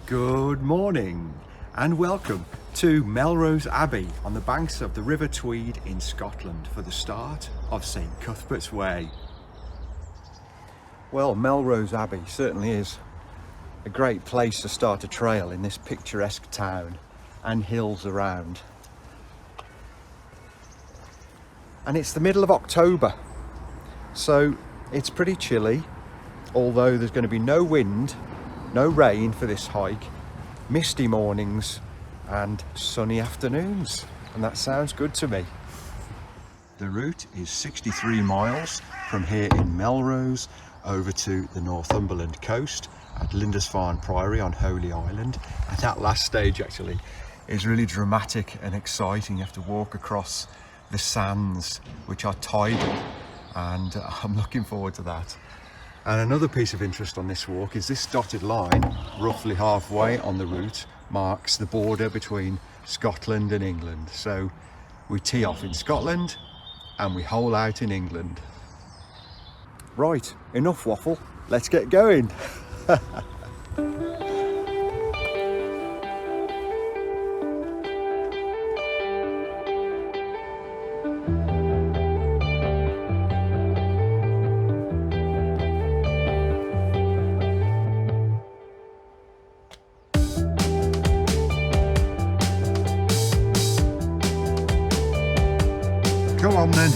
Good morning and welcome to Melrose Abbey on the banks of the River Tweed in Scotland for the start of St Cuthbert's Way. Well, Melrose Abbey certainly is a great place to start a trail in this picturesque town and hills around. And it's the middle of October, so it's pretty chilly, although there's going to be no wind, no rain for this hike, misty mornings and sunny afternoons, and that sounds good to me. The route is 63 miles from here in Melrose over to the Northumberland coast at Lindisfarne Priory on Holy Island. And that last stage actually is really dramatic and exciting. You have to walk across the sands, which are tidal, and I'm looking forward to that. And another piece of interest on this walk is this dotted line, roughly halfway on the route, marks the border between Scotland and England. So we tee off in Scotland and we hole out in England. Right, enough waffle, let's get going. Come on then.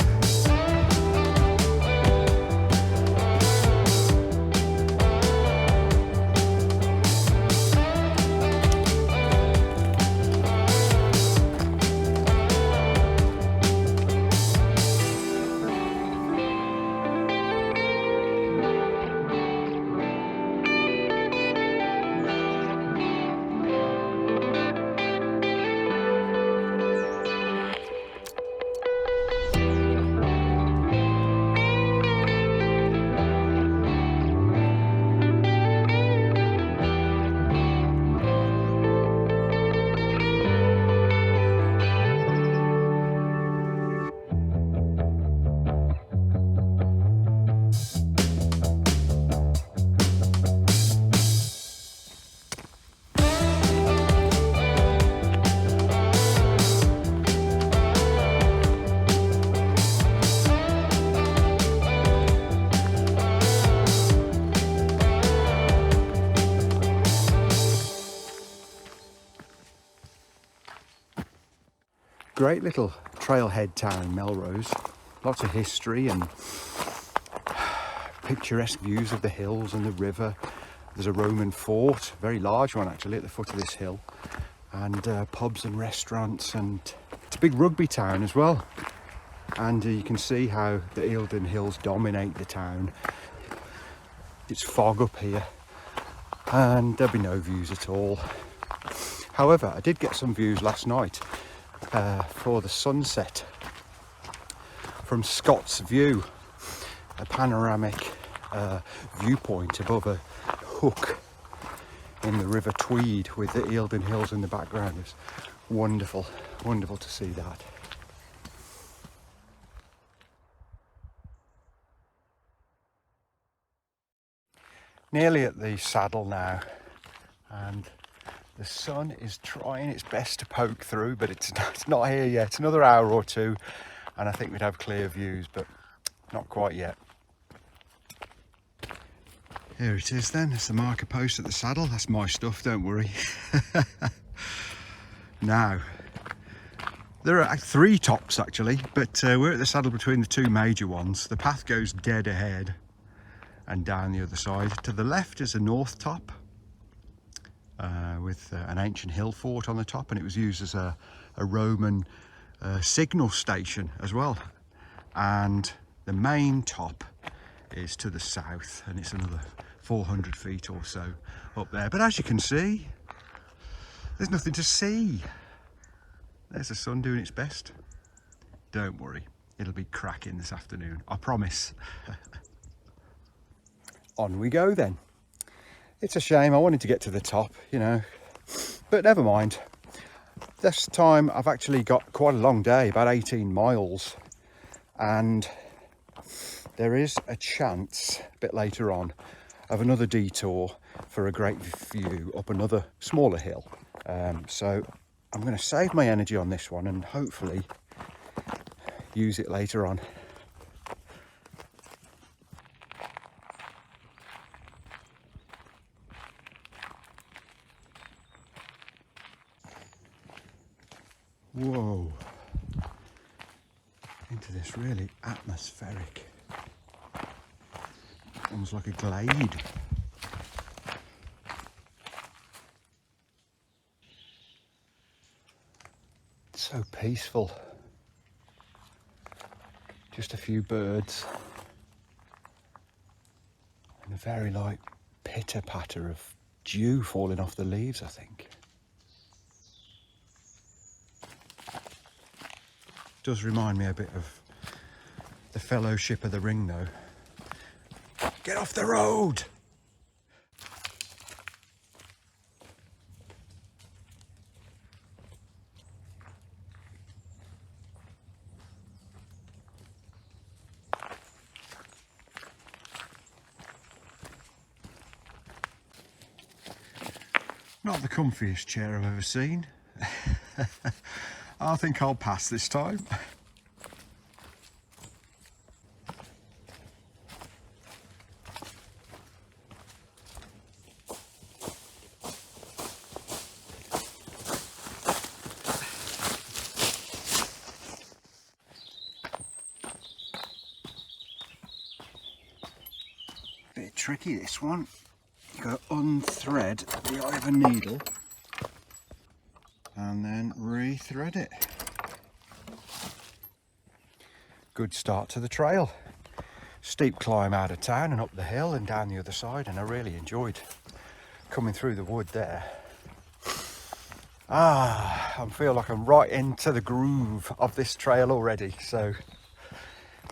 Great little trailhead town, Melrose. Lots of history and picturesque views of the hills and the river. There's a Roman fort, a very large one actually, at the foot of this hill, and pubs and restaurants, and it's a big rugby town as well. And you can see how the Eildon hills dominate the town. It's fog up here and there'll be no views at all. However, I did get some views last night for the sunset from Scott's View, a panoramic viewpoint above a hook in the River Tweed with the Eildon hills in the background. It's wonderful, wonderful to see that. Nearly at the saddle now, and the sun is trying its best to poke through, but it's not here yet. It's another hour or two and I think we'd have clear views, but not quite yet. Here it is then, it's the marker post at the saddle. That's my stuff, don't worry. Now, there are three tops actually, but we're at the saddle between the two major ones. The path goes dead ahead and down the other side. To the left is a north top, with an ancient hill fort on the top, and it was used as a Roman signal station as well. And the main top is to the south, and it's another 400 feet or so up there. But as you can see, there's nothing to see. There's the sun doing its best. Don't worry, it'll be cracking this afternoon, I promise. On we go then. It's a shame, I wanted to get to the top, you know, but never mind. This time I've actually got quite a long day, about 18 miles, and there is a chance a bit later on of another detour for a great view up another smaller hill. So I'm going to save my energy on this one and hopefully use it later on. Whoa, into this really atmospheric, almost like a glade. It's so peaceful. Just a few birds and a very like pitter patter of dew falling off the leaves, I think. Does remind me a bit of the Fellowship of the Ring though. Get off the road! Not the comfiest chair I've ever seen. I think I'll pass this time. Bit tricky this one. You've got to unthread the eye of a needle and then re-thread it. Good start to the trail. Steep climb out of town and up the hill and down the other side, and I really enjoyed coming through the wood there. I feel like I'm right into the groove of this trail already. So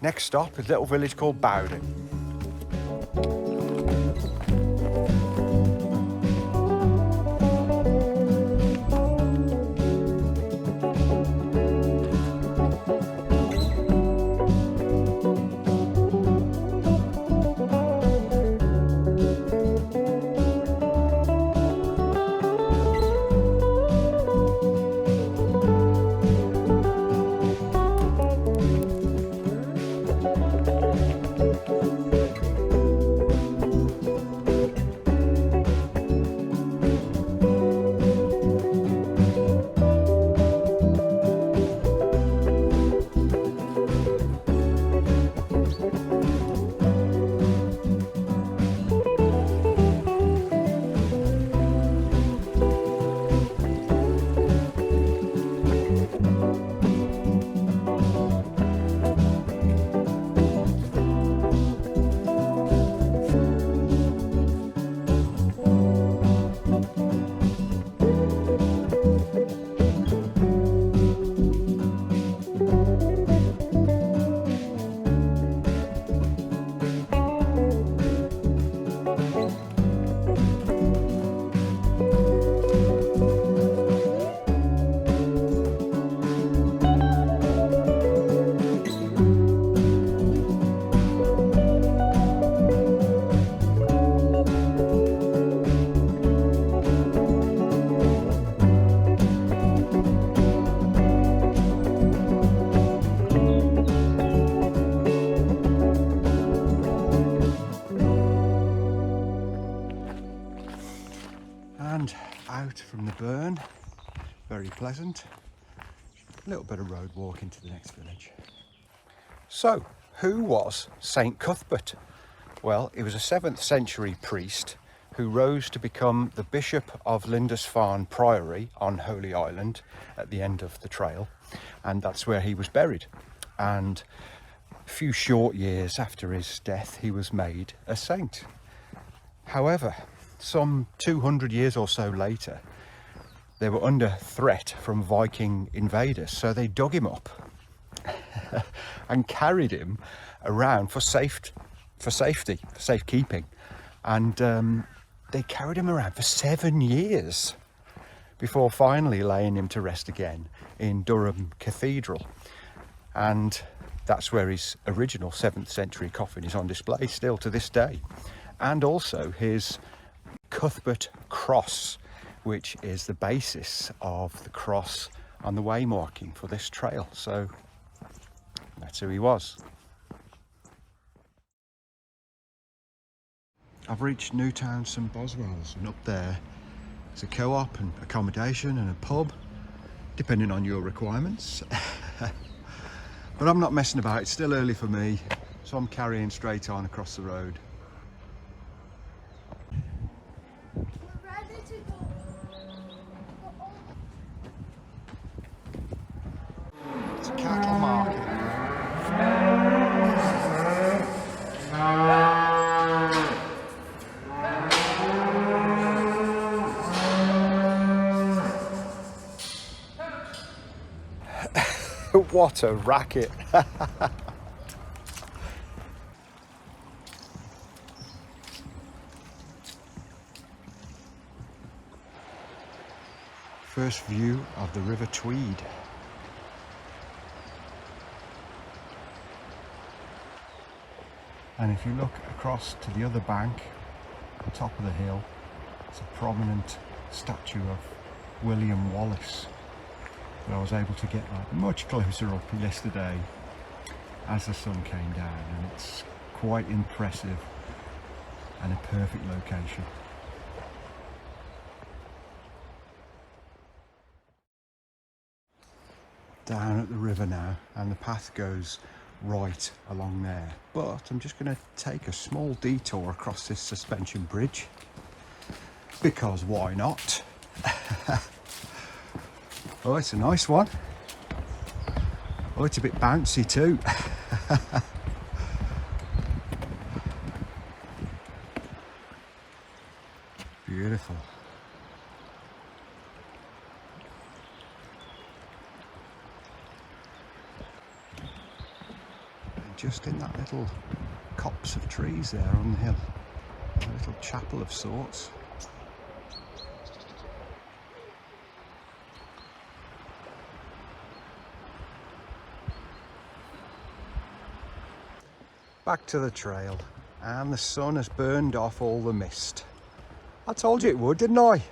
next stop is a little village called Bowden. And out from the burn, very pleasant. A little bit of road walk into the next village. So, who was Saint Cuthbert? Well, he was a 7th century priest who rose to become the Bishop of Lindisfarne Priory on Holy Island at the end of the trail, and that's where he was buried. And a few short years after his death, he was made a saint. However, some 200 years or so later, they were under threat from Viking invaders, so they dug him up and carried him around for safety, for safekeeping. And they carried him around for 7 years before finally laying him to rest again in Durham Cathedral. And that's where his original 7th century coffin is on display still to this day. And also his Cuthbert cross, which is the basis of the cross on the waymarking for this trail. So that's who he was. I've reached Newtown St Boswell's, and up there there's a co-op and accommodation and a pub, depending on your requirements. But I'm not messing about, it's still early for me, so I'm carrying straight on across the road. It's a cattle market. What a racket. First view of the River Tweed. And if you look across to the other bank, the top of the hill, it's a prominent statue of William Wallace. But I was able to get like much closer up yesterday as the sun came down, and it's quite impressive and a perfect location. Down at the river now, and the path goes right along there, but I'm just going to take a small detour across this suspension bridge, because why not? Oh, it's a nice one. Oh, it's a bit bouncy too. Beautiful. And just in that little copse of trees there on the hill, a little chapel of sorts. Back to the trail, and the sun has burned off all the mist. I told you it would, didn't I?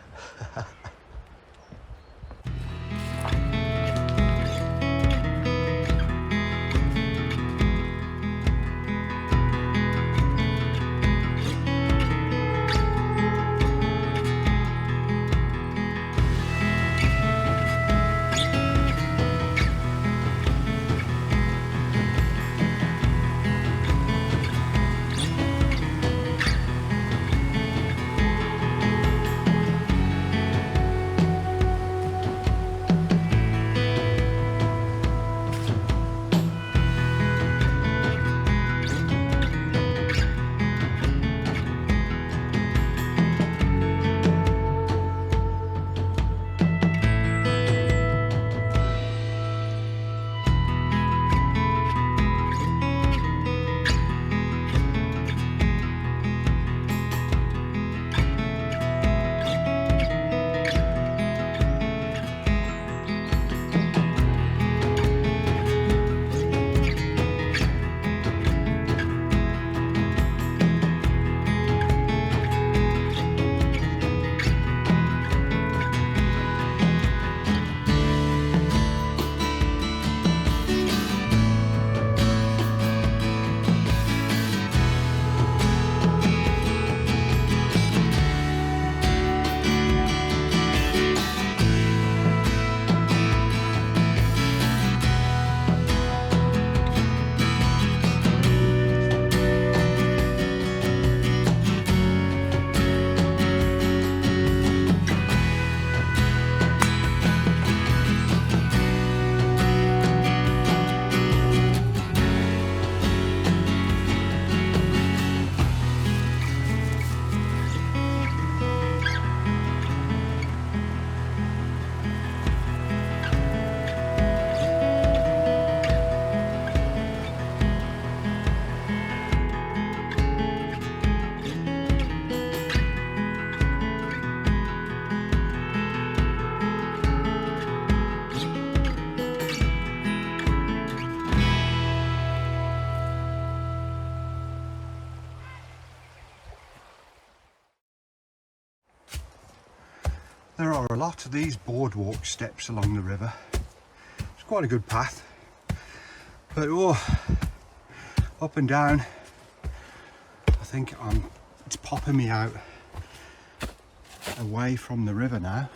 are a lot of these boardwalk steps along the river. It's quite a good path, but up and down, I think it's popping me out away from the river now.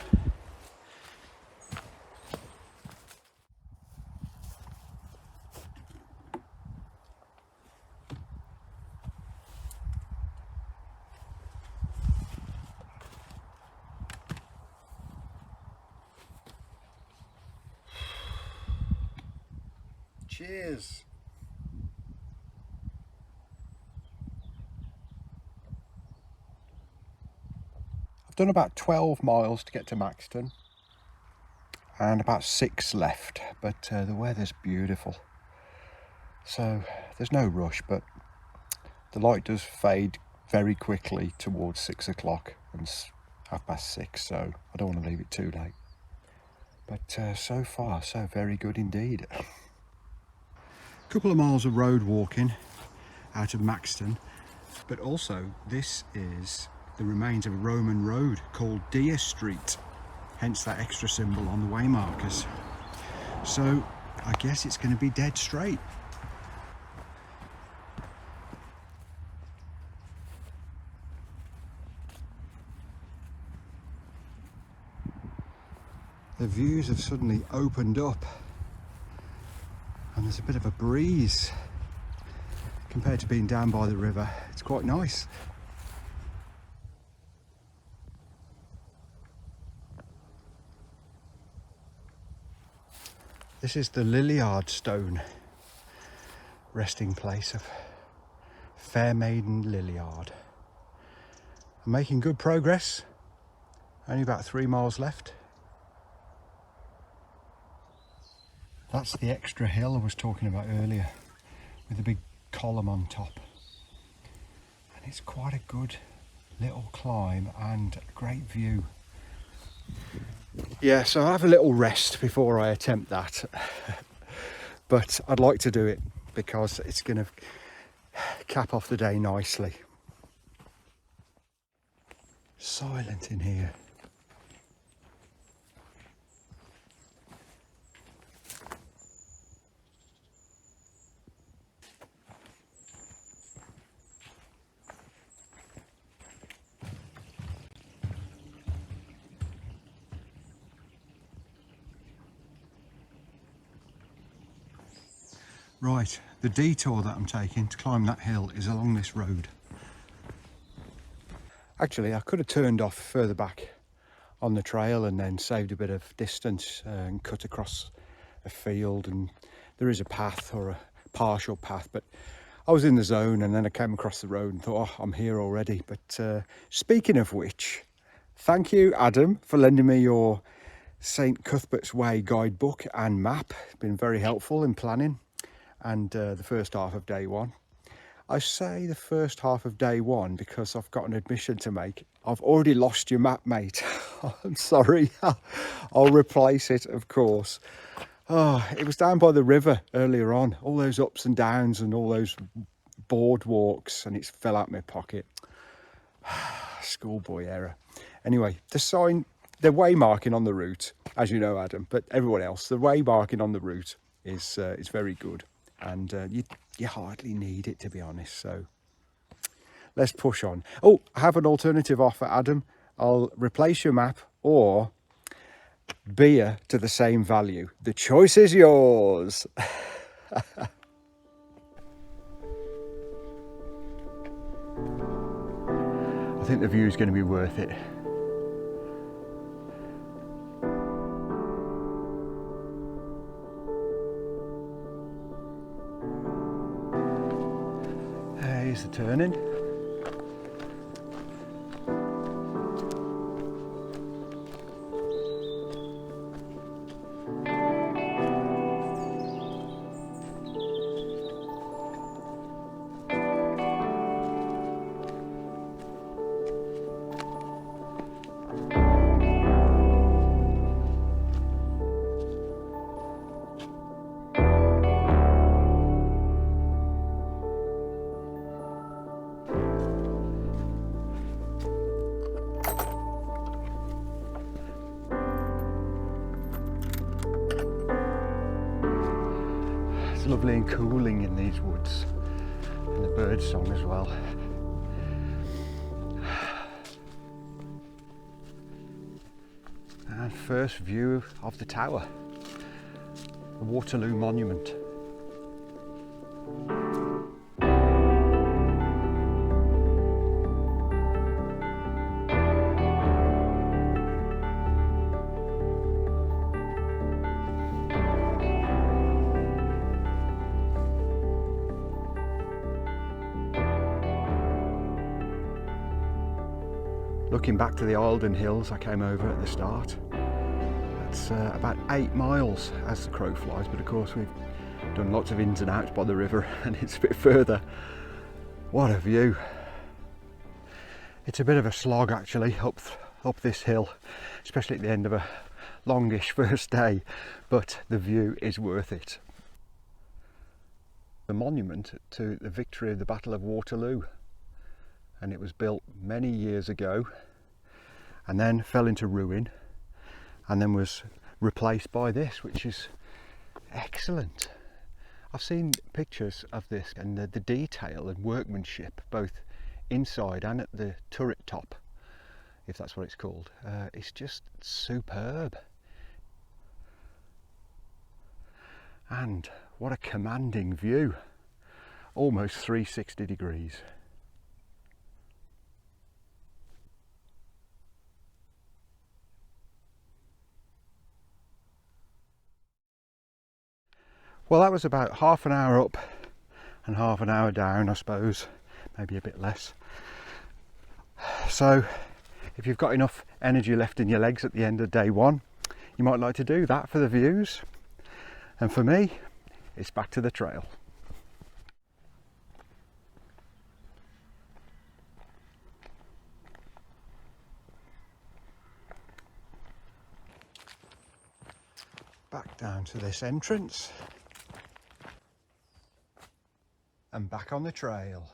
Cheers. I've done about 12 miles to get to Maxton and about 6 left, but the weather's beautiful, so there's no rush, but the light does fade very quickly towards 6 o'clock and 6:30, so I don't want to leave it too late. But so far so very good indeed. Couple of miles of road walking out of Maxton, but also this is the remains of a Roman road called Deer Street, hence that extra symbol on the way markers. So I guess it's going to be dead straight. The views have suddenly opened up and there's a bit of a breeze compared to being down by the river. It's quite nice. This is the Lilliard Stone resting place of Fair Maiden Lilliard. I'm making good progress, only about 3 miles left. That's the extra hill I was talking about earlier, with the big column on top. And it's quite a good little climb and a great view. Yeah, so I'll have a little rest before I attempt that. But I'd like to do it because it's going to cap off the day nicely. Silent in here. Right, the detour that I'm taking to climb that hill is along this road. Actually, I could have turned off further back on the trail and then saved a bit of distance and cut across a field, and there is a path, or a partial path, but I was in the zone and then I came across the road and thought, oh, I'm here already. But speaking of which, thank you, Adam, for lending me your St Cuthbert's Way guidebook and map. It's been very helpful in planning. And the first half of day one. I say the first half of day one because I've got an admission to make. I've already lost your map, mate. I'm sorry. I'll replace it, of course. Oh, it was down by the river earlier on. All those ups and downs and all those boardwalks, and it fell out my pocket. Schoolboy error. Anyway, the sign, the way marking on the route, as you know, Adam, but everyone else, the way marking on the route is very good. And you hardly need it, to be honest, so let's push on. Oh, I have an alternative offer, Adam. I'll replace your map or beer to the same value. The choice is yours. I think the view is going to be worth it. Here's the turning. It's lovely and cooling in these woods, and the bird song as well. And first view of the tower, the Waterloo Monument. Looking back to the Eildon hills I came over at the start, that's about 8 miles as the crow flies, but of course we've done lots of ins and outs by the river and it's a bit further. What a view. It's a bit of a slog actually up this hill, especially at the end of a longish first day, but the view is worth it. The monument to the victory of the Battle of Waterloo, and it was built many years ago and then fell into ruin and then was replaced by this, which is excellent. I've seen pictures of this, and the detail and workmanship both inside and at the turret top, if that's what it's called, it's just superb. And what a commanding view, almost 360 degrees. Well, that was about half an hour up and half an hour down, I suppose, maybe a bit less. So if you've got enough energy left in your legs at the end of day one, you might like to do that for the views. And for me, it's back to the trail. Back down to this entrance. And back on the trail.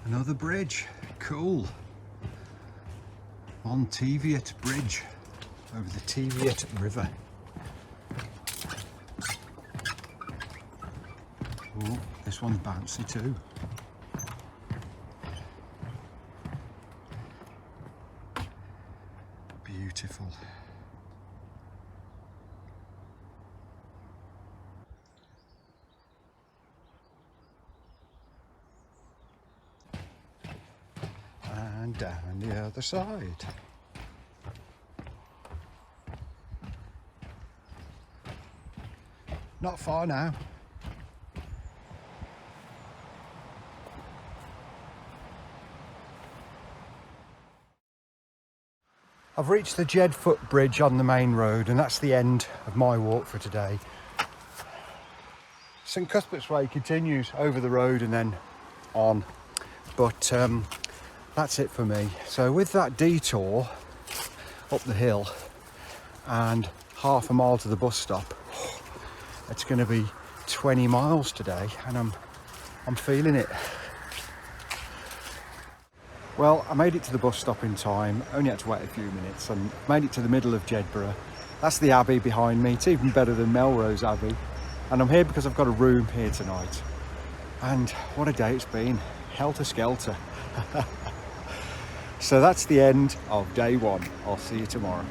Another bridge, cool. On Teviot Bridge, over the Teviot River. Oh, this one's bouncy too. Beautiful. And down the other side. Not far now. I've reached the Jedburgh Bridge on the main road, and that's the end of my walk for today. St Cuthbert's Way continues over the road and then on, but that's it for me. So with that detour up the hill and half a mile to the bus stop, it's going to be 20 miles today, and I'm feeling it. Well, I made it to the bus stop in time, only had to wait a few minutes, and made it to the middle of Jedburgh. That's the Abbey behind me. It's even better than Melrose Abbey, and I'm here because I've got a room here tonight. And what a day it's been, helter-skelter. So that's the end of day one. I'll see you tomorrow.